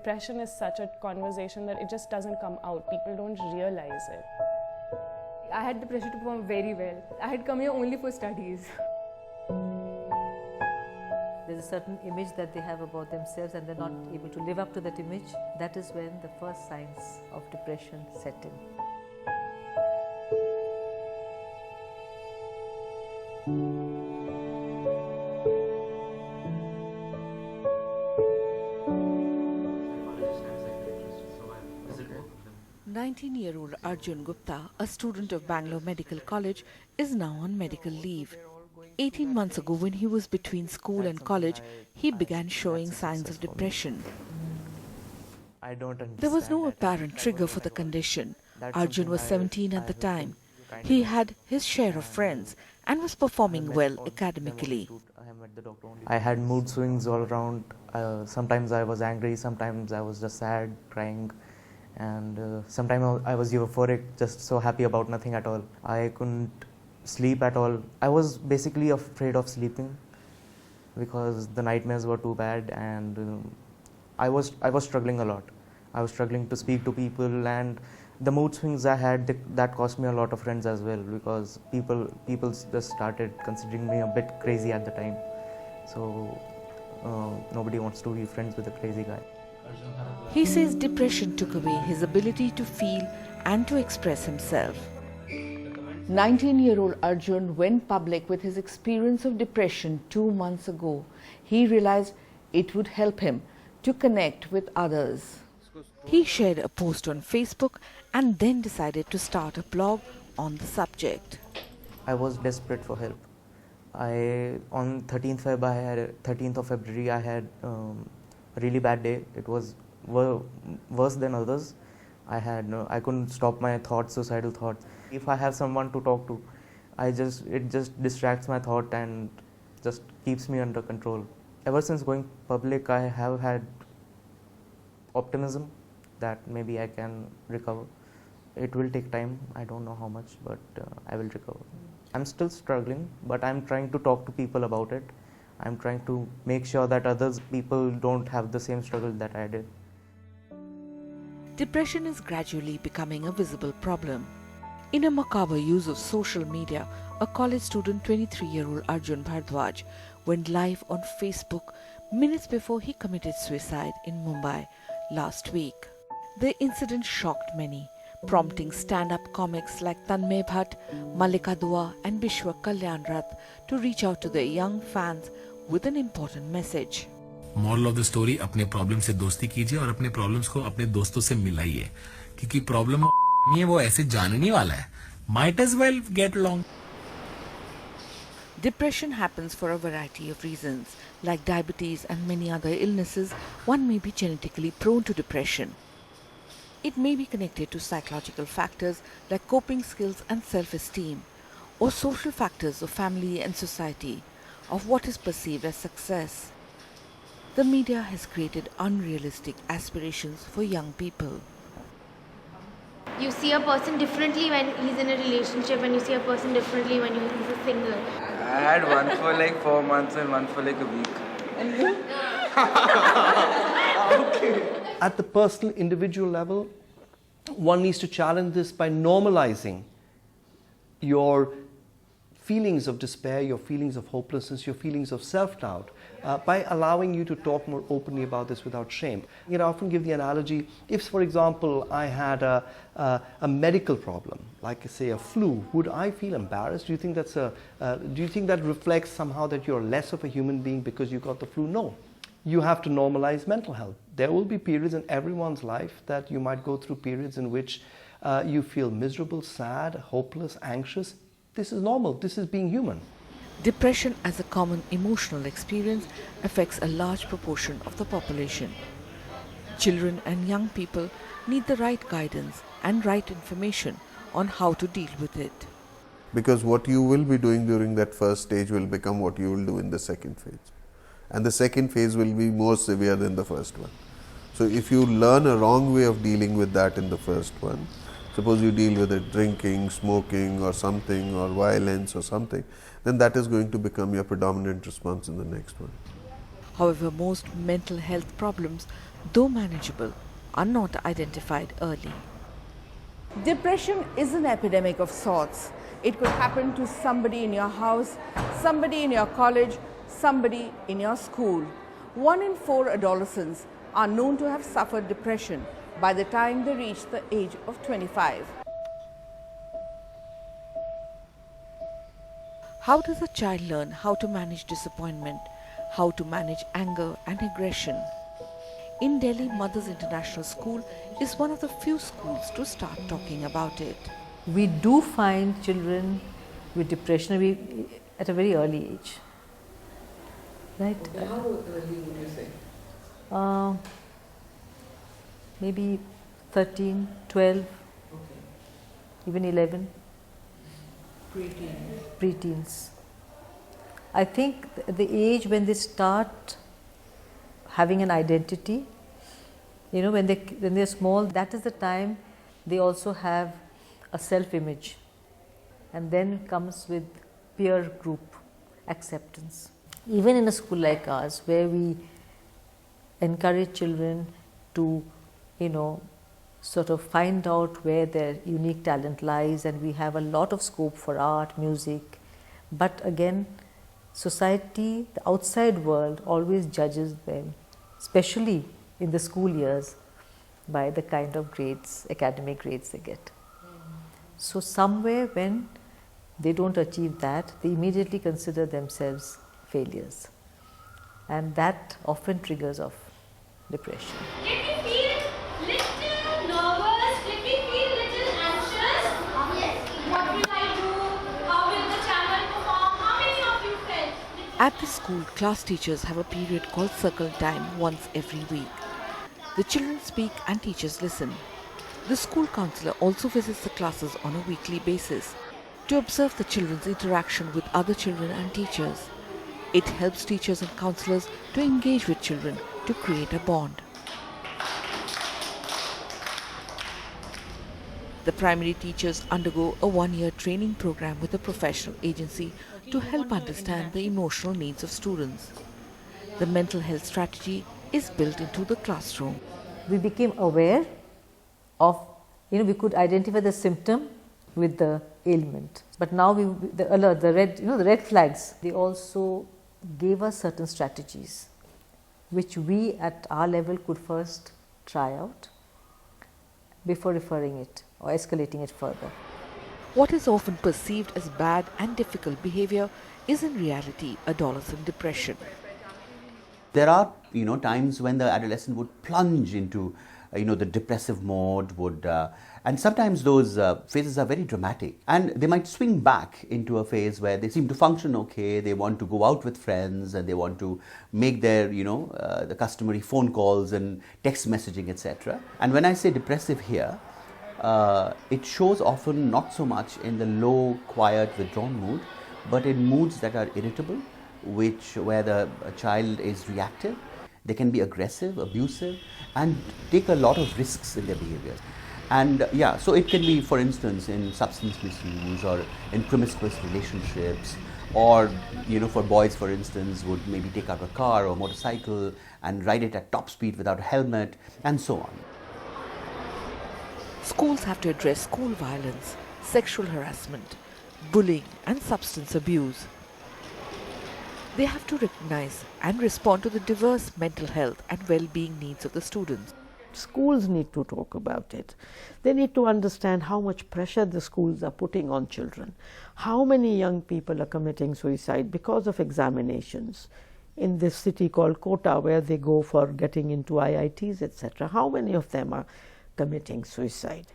depression is such a conversation that it just doesn't come out. People don't realize it. I had the pressure to perform very well. I had come here only for studies. There's a certain image that they have about themselves and they're not able to live up to that image. That is when the first signs of depression set in. Okay. 19-year-old Arjun Gupta, a student of Bangalore Medical College, is now on medical leave. 18 months ago, when he was between school and college, he began showing signs of depression. There was no apparent trigger for the condition. Arjun was 17 at the time. He had his share of friends and was performing well academically. I had mood swings all around. Sometimes I was angry, sometimes I was just sad, crying, and sometimes I was euphoric, just so happy about nothing at all. I couldn't sleep at all. I was basically afraid of sleeping because the nightmares were too bad, and I was struggling a lot. I was struggling to speak to people, and the mood swings I had, that cost me a lot of friends as well, because people just started considering me a bit crazy at the time. So nobody wants to be friends with a crazy guy. He says depression took away his ability to feel and to express himself. 19-year-old Arjun went public with his experience of depression 2 months ago. He realized it would help him to connect with others. He shared a post on Facebook and then decided to start a blog on the subject. I was desperate for help. On 13th of February, I had a really bad day. It was worse than others. I couldn't stop my thoughts, suicidal thoughts. If I have someone to talk to, it just distracts my thought and just keeps me under control. Ever since going public, I have had optimism that maybe I can recover. It will take time, I don't know how much, but I will recover. I'm still struggling, but I'm trying to talk to people about it. I'm trying to make sure that people don't have the same struggle that I did. Depression is gradually becoming a visible problem. In a macabre use of social media, a college student, 23-year-old Arjun Bhardwaj, went live on Facebook minutes before he committed suicide in Mumbai last week. The incident shocked many, prompting stand-up comics like Tanmay Bhatt, Malika Dua and Bishwa Kalyanrath to reach out to their young fans with an important message. Moral of the story, अपने problem से दोस्ती कीजिए और अपने problems को अपने दोस्तों से मिलाइए, क्योंकि प्रॉब्लम नहीं है, वो ऐसे जाने नहीं वाला है. Might as well get along. Depression happens for a variety of reasons. Like diabetes and many other illnesses, one may be genetically prone to depression. It may be connected to psychological factors like coping skills and self-esteem, or social factors of family and society, of what is perceived as success. The media has created unrealistic aspirations for young people. You see a person differently when he's in a relationship, and you see a person differently when he's a single. I had one for like 4 months and one for like a week. And you? Okay. At the personal, individual level, one needs to challenge this by normalizing your feelings of despair, your feelings of hopelessness, your feelings of self-doubt, by allowing you to talk more openly about this without shame. I often give the analogy, if, for example, I had a medical problem, like say a flu, would I feel embarrassed? Do you think that reflects somehow that you're less of a human being because you got the flu? No. You have to normalize mental health. There will be periods in everyone's life that you might go through periods in which you feel miserable, sad, hopeless, anxious. This is normal. This is being human. Depression as a common emotional experience affects a large proportion of the population. Children and young people need the right guidance and right information on how to deal with it. Because what you will be doing during that first stage will become what you will do in the second phase. And the second phase will be more severe than the first one. So if you learn a wrong way of dealing with that in the first one, suppose you deal with it drinking, smoking or something, or violence or something, then that is going to become your predominant response in the next one. However, most mental health problems though manageable, are not identified early. Depression is an epidemic of sorts. It could happen to somebody in your house, somebody in your college, somebody in your school. 1 in 4 adolescents are known to have suffered depression by the time they reach the age of 25. How does a child learn how to manage disappointment, how to manage anger and aggression? In Delhi, Mothers International School is one of the few schools to start talking about it. We do find children with depression at a very early age. Right? Okay, how early would you say? Maybe 13, 12, okay. Even 11. Preteens. I think the age when they start having an identity, you know, when they're small, that is the time they also have a self-image, and then comes with peer group acceptance. Even in a school like ours, where we encourage children to, you know, sort of find out where their unique talent lies, and we have a lot of scope for art, music, but again, society, the outside world always judges them, especially in the school years, by the kind of grades, academic grades they get. So somewhere when they don't achieve that, they immediately consider themselves failures, and that often triggers off depression. Let me feel little nervous, let me feel little anxious. Yes. What will I do? How will the channel perform? How many of you felt? At the school, class teachers have a period called circle time once every week. The children speak and teachers listen. The school counselor also visits the classes on a weekly basis to observe the children's interaction with other children and teachers. It helps teachers and counselors to engage with children to create a bond. The primary teachers undergo a 1-year training program with a professional agency to help understand the emotional needs of students. The mental health strategy is built into the classroom. We became aware of, you know, we could identify the symptom with the ailment. But now the alert, the red, you know, the red flags, they also gave us certain strategies which we at our level could first try out before referring it or escalating it further. What is often perceived as bad and difficult behavior is in reality adolescent depression. There are, you know, times when the adolescent would plunge into, the depressive mode, and sometimes those phases are very dramatic, and they might swing back into a phase where they seem to function okay, they want to go out with friends, and they want to make their, the customary phone calls and text messaging, etc. And when I say depressive here, it shows often not so much in the low, quiet, withdrawn mood, but in moods that are irritable, where the child is reactive. They can be aggressive, abusive, and take a lot of risks in their behaviors. And so it can be, for instance, in substance misuse or in promiscuous relationships, or for boys, for instance, would maybe take out a car or motorcycle and ride it at top speed without a helmet, and so on. Schools have to address school violence, sexual harassment, bullying and substance abuse. They have to recognize and respond to the diverse mental health and well-being needs of the students. Schools need to talk about it. They need to understand how much pressure the schools are putting on children. How many young people are committing suicide because of examinations in this city called Kota, where they go for getting into IITs, etc. How many of them are committing suicide?